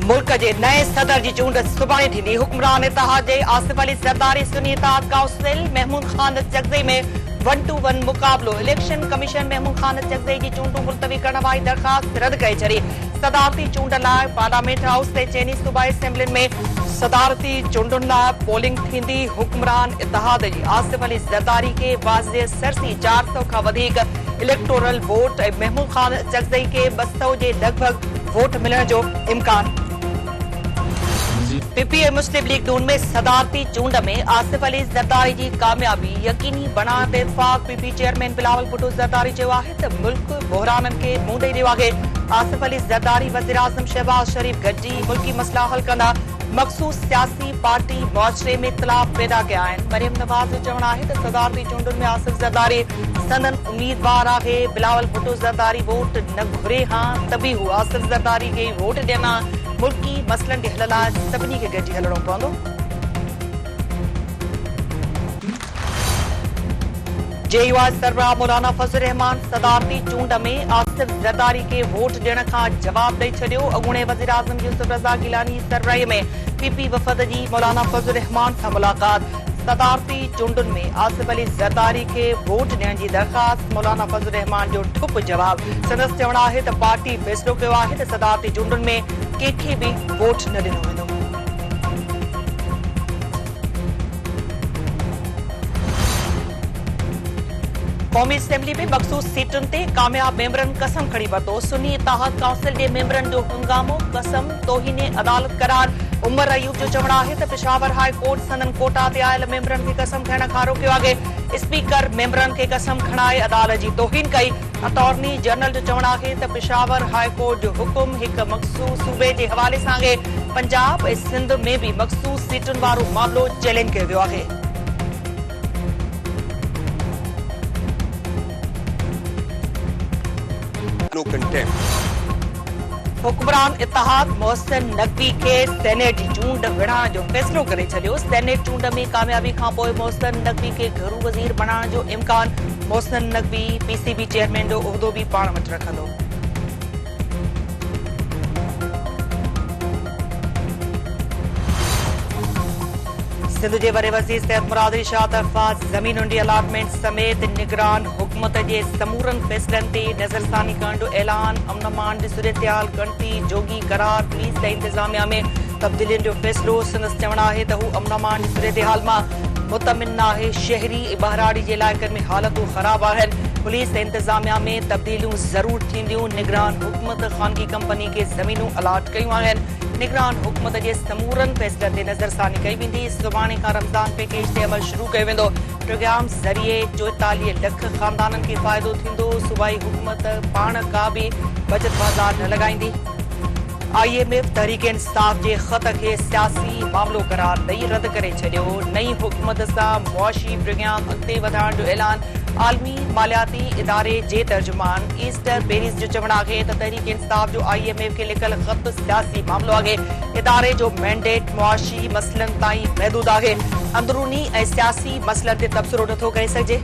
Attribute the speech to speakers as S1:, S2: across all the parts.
S1: मुल्क के नए सदर की चूंड सुभाणे थींदी। हुक्मरान इत्तेहाद जे आसिफ अली ज़रदारी सुन्नी इत्तेहाद काउंसिल महमूद खान चकज़ई में 1-1 मुकाबलो। इलेक्शन कमीशन महमूद खान चकज़ई की चूंडू मुलतवी करण वारी दरखास्त रद्द करे छड़ी। सदारती चूंड लाइ पार्लियामेंट हाउस से चेनी सूबाई असेंबली में सदारती चूंडुनि लाइ पोलिंग थींदी। हुक्मरान इत्तेहाद जी आसिफ अली ज़रदारी के वाज़े सरसी 400 खां वधीक इलेक्टोरल वोट ऐं महमूद खान चकज़ई के 200 जे लॻभॻ वोट मिलण जो इम्कान। पीपीए मुस्लिम लीग नून में सदारती चूंड में आसिफ अली ज़रदारी की कामयाबी यकीनी बणाइण ते इत्तेफ़ाक़। पीपी चेयरमैन बिलावल भुट्टो ज़रदारी चयो आहे त मुल्क बहराननि खे मुंहुं ॾेई रहियो आहे। आसिफ अली ज़रदारी वज़ीर आज़म शहबाज शरीफ गॾिजी मुल्की मसइला हल कंदा। मख़सूस सियासी पार्टी मुआशरे में इख़्तिलाफ़ पैदा कया आहिनि। मरियम नवाज़ जो चवणु आहे त सदारती चूंडुनि में आसिफ ज़रदारी संदन उम्मीदवार आहे। बिलावल भुट्टो ज़रदारी वोट न घुरे हां त बि हू आसिफ ज़रदारी खे वोट ॾियनि हां। मुल्की मसइलनि के हल लाइ सभिनी खे गॾिजी हलणो पवंदो। जेयूआई सरबराह मौलाना फज़लुर रहमान सदारती चूंड में आसिफ ज़रदारी के वोट ॾियण खां जवाब ॾेई छॾियो। अॻूणे वज़ीर आज़म यूसुफ रज़ा गिलानी सरबराही में पीपी वफ़द जी मौलाना फज़लुर रहमान सां मुलाक़ात। सदारती चूंडुनि में आसिफ अली ज़रदारी के वोट ॾियण जी दरख़्वास्त। मौलाना फज़लुर रहमान जो ठुप जवाब। संदसि चवणु आहे त पार्टी फ़ैसिलो कयो आहे त सदारती चूंडुनि में कंहिंखे बि वोट न ॾिनो वेंदो। कौमी असेंबली में मख़सूस सीटुनि ते कामयाब मेंबरनि कसम खणी वरितो। सुन्नी इत्तेहाद काउंसिल जे मेंबरनि जो हंगामो कसम तौहीन अदालत करार। उमर अयूब जो चवणु आहे त पेशावर हाई कोर्ट संदन कोटा ते आयल मेंबरनि खे कसम खणण खां रोकियो आहे। स्पीकर मेंबरनि खे कसम खणाए अदालत जी तौहीन कई। अटॉर्नी जनरल जो चवणु आहे त पेशावर हाई कोर्ट जो हुकुम हिकु मख़सूस सूबे जे हवाले सां आहे। पंजाब ऐं सिंध में भी मख़सूस सीटुनि वारो मामलो चैलेंज कयो वियो आहे। हुक्मरान इत्तेहाद मोहसिन नकवी के सेनेट जी चूंड विढ़ाइण जो फ़ैसिलो करे छॾियो। सेनेट चूंड में कामयाबी खां पोइ मोहसिन नकवी के घरू वज़ीर बणाइण जो इम्कान। मोहसिन नकवी पीसीबी चेयरमैन जो उहिदो भी पाण वटि रखंदो। सिंध जे वॾे वज़ीर सैयद मुराद अली शाह तरफ़ा ज़मीनुनि जी अलाटमेंट समेत निगरान हुकूमत जे समूरनि फ़ैसिलनि ते नज़रसानी करण जो ऐलान। अमन अमान जी सूरतहाल गणती जोगी करार। पुलिस ऐं इंतिज़ामिया में तब्दीलियुनि जो फ़ैसिलो। संदसि चवणु आहे त हू अमन अमान जी सूरतहाल मां मुतमिन आहे। शहरी ऐं बहिराड़ी जे इलाइक़नि में हालतूं ख़राब आहिनि। पुलिस ऐं इंतिज़ामिया में तब्दीलियूं ज़रूर थींदियूं। निगरान हुकूमत ख़ानगी कंपनी खे ज़मीनूं अलाट कयूं आहिनि। निगरान हुकूमत जे समूरनि फ़ैसिलनि ते नज़रसानी कई वेंदी। सुभाणे खां रमज़ान पैकेज ते अमल शुरू कयो वेंदो। प्रोग्राम ज़रिए 44 लख ख़ानदाननि खे फ़ाइदो थींदो। सूबाई हुकूमत पाण का बि बचत बाज़ार न लॻाईंदी। IMF तहरीक इंसाफ़ जे ख़त खे सियासी मामलो करार ॾेई रद्द करे छॾियो। नई हुकूमत सां मुआशी प्रोग्राम अॻिते वधाइण जो ऐलान। आलमी मालियाती इदारे जे तर्जुमान ईस्टर पेरिस जो चवणु आहे त तहरीक इंसाफ़ जो IMF खे लिखियल ख़त सियासी मामलो आहे। इदारे जो मैंडेट मुआशी मसइलनि ताईं महदूद आहे। अंदरूनी ऐं सियासी मसइलनि ते तबसरो नथो करे सघिजे।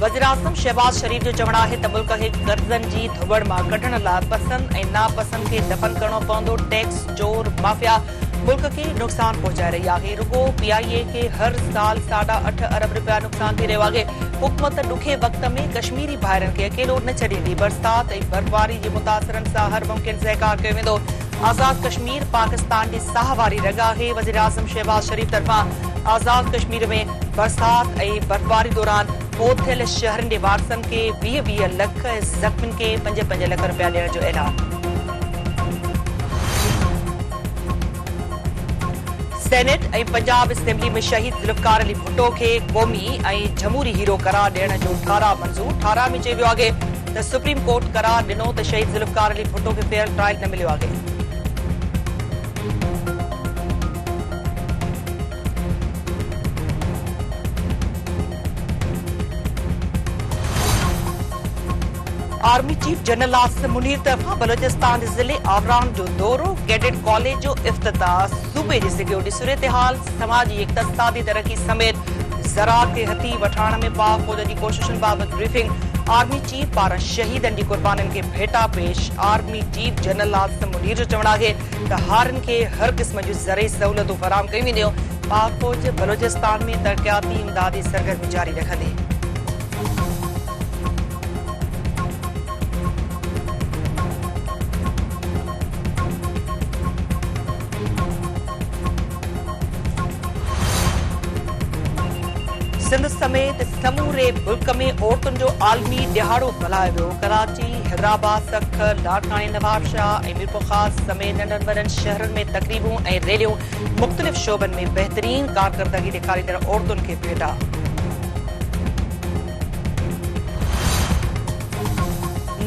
S1: वज़ीर आज़म शहबाज शरीफ जो चवणु आहे त मुल्क खे कर्ज़नि जी धुबड़ मां कढण लाइ पसंदि ऐं नापसंदि खे दफ़न करणो पवंदो। टैक्स चोर माफ़िया मुल्क खे नुक़सान पहुचाए रही आहे। रुगो PIA खे हर साल 8.5 अरब रुपया नुक़सान थी रहियो आहे। हुकूमत ॾुखे वक़्त में कश्मीरी भाइरनि खे अकेलो न छॾींदी। बरसाति ऐं बर्फ़बारी जे मुतासिरनि सां हर मुमकिन सहकार कयो वेंदो। आज़ाद कश्मीर पाकिस्तान जी साह वारी रग आहे। वज़ीर आज़म शहबाज शरीफ तरफ़ां आज़ाद कश्मीर में बरसाति ऐं बर्फ़बारी दौरान फोत थियल शहरनि जे वारसनि खे 20-20 लख ऐं ज़ख़्मियुनि खे 5-5 लख रुपया ॾियण जो ऐलान। सेनेट ऐं पंजाब असेंबली में शहीद ज़ुल्फ़िकार अली भुट्टो खे क़ौमी ऐं जमहूरी हीरो करार ॾियण जो ठारा मंज़ूर। ठारा में चयो वियो आहे त सुप्रीम कोर्ट करार ॾिनो त शहीद ज़ुल्फ़िकार अली भुट्टो खे फेयर ट्रायल न मिलियो आहे। Army chief general Asim Munir तरफ़ां बलोचिस्तान ज़िले आवरान जो दौरो। कैडेट कॉलेज जो इफ्तिताह। सूबे जी सिक्योरिटी सूरतहाल समाजी इक़्तिसादी तरक्की समेत ज़राअत खे हथी वठाण में पाक फ़ौज जी कोशिशुनि बाबति ब्रीफिंग। आर्मी चीफ पारां शहीदनि जी क़ुर्बानीनि खे भेटा पेश। Army chief general Asim Munir जो चवणु आहे त हारियुनि खे हर क़िस्म जूं ज़रई सहूलियतूं फ़राहम कयूं वेंदियूं। पाक फ़ौज बलोचिस्तान में तरक़ियाती इमदादी सरगर्मी जारी रखंदी। सिंध समेत समूरे मुल्क में औरतुनि जो आलमी दिहाड़ो मल्हायो वियो। कराची, हैदराबाद, सखर, लाड़कानी, नवाबशाह ऐं मीरपुर ख़ास समेत नंढनि वॾनि शहरनि में तक़रीबूं ऐं रैलियूं मुख़्तलिफ़ शोबनि में बहितरीन कारकर्दगी ॾेखारींदड़ औरतुनि खे भेटा।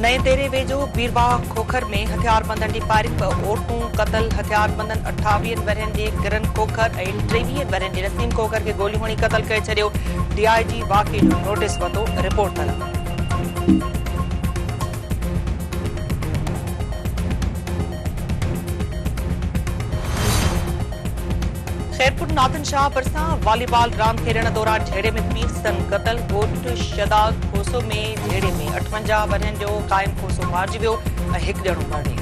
S1: नए तेरे वेझो बीरबाग खोखर में हथियारबंदनि जी फायरिंग पर औरतूं क़तल। हथियारबंदनि 28 वरहनि जे किरन खोखर ऐं 23 वरहनि जे नसीम खोखर खे गोलियूं हणी क़तल करे छॾियो। DIG वाक़े जो नोटिस वरितो, रिपोर्ट तलब। खैरपुर नादन शाह भरिसां वॉलीबॉल रांदि खेॾण दौरान झेड़े में 3 सन क़तल। ॻोठ शदाद खोसो में झेड़े में 58 वरहनि जो क़ाइम खोसो मारिजी वियो ऐं हिकु ॼणो मरी।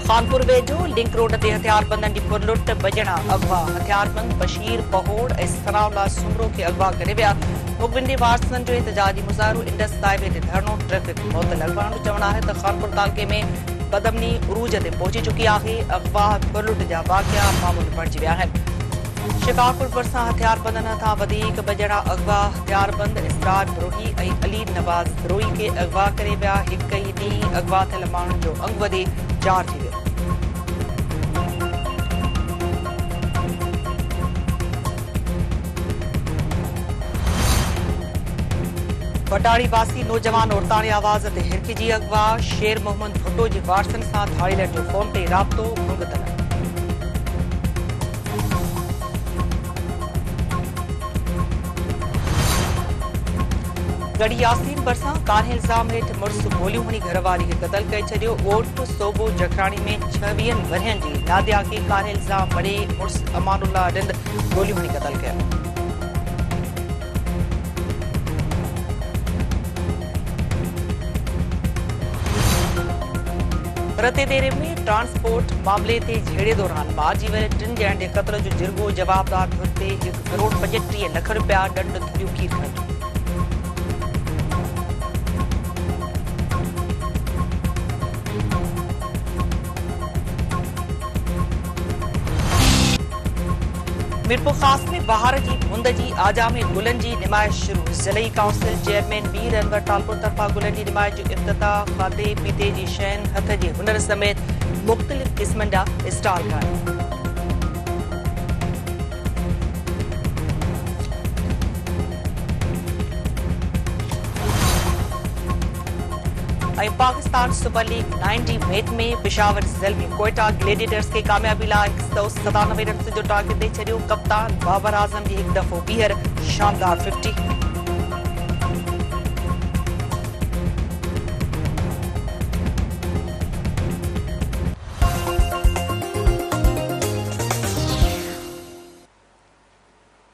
S1: खानपुर वेझो लिंक रोड ते हथियारबंदनि जी पुरलुट बजणा अगवा। हथियारबंद बशीर पहोड़ ऐं सनाउल्ला सुमरो खे अगवा करे विया। मुखबिंदी वारसनि जो एहतजाजी मुज़ाहिरो। इंडस साहिब ते धरणो ट्रैफिक मुअतल। अगवान जो चवणु आहे त खानपुर तालुके में बदमनी उरूज ते पहुची चुकी आहे। अगवा पुरलुट जा वाक़िया मामूल बणिजी विया आहिनि। शिकारपुर भरिसां हथियारबंदनि हथां वधीक बजणा अगवा। हथियारबंद इसरार बिरोही ऐं अली नवाज़ बिरोही खे अगवा करे विया। हिकु ई ॾींहुं अगवा थियल माण्हुनि जो अंग वधी 4 थी वियो। बटाड़ी वासी नौजवान औरताणी आवाज़ ते हिरकिजी अगवा। शेर मोहम्मद भुट्टो जी वारसनि सां धाड़ीलनि जो फ़ोन ते राब्तो मुंगतल। गढ़ी यासीन भरिसां कान्हे इल्ज़ाम हेठि मुड़ुस गोलियूं हणी घरवारी खे क़तल करे छॾियो। ॻोठ सोबो जखराणी में 26 वरहनि जी नादिया खे कान्हे इल्ज़ाम मड़े मुड़ुस अमानुल्ला रिंद गोलियूं हणी क़तल कया। रते देरे में ट्रांसपोर्ट मामले ते झेड़े दौरान मारिजी वियल 3 ॼणनि जे क़त्ल जो जिरगो जवाबदार घुरते 1 करोड़ 35 लख रुपया ॾंड थुरियूं खीर खंड। मीरपुर ख़ास में बहार जी मुंद जी आजा में गुलनि जी निमाइश शुरू। ज़िलई काउंसिल चेयरमैन मीर अनवर तालपुर तरफ़ां गुलनि जी निमाइश जो इफ़्तिताह। खाधे पीते जी शयुनि हथ जे हुनर समेत मुख़्तलिफ़ क़िस्मनि जा स्टॉल ठाहिया। पाकिस्तान सुपर लीग 90 मैच में पेशावर ज़ल्मी कोयटा ग्लेडिएटर्स के कामयाबी लाइ 197 रन जो टारगेट दे छॾियो। कप्तान बाबर आज़म जी हिकु दफ़ो ॿीहर शानदार 50।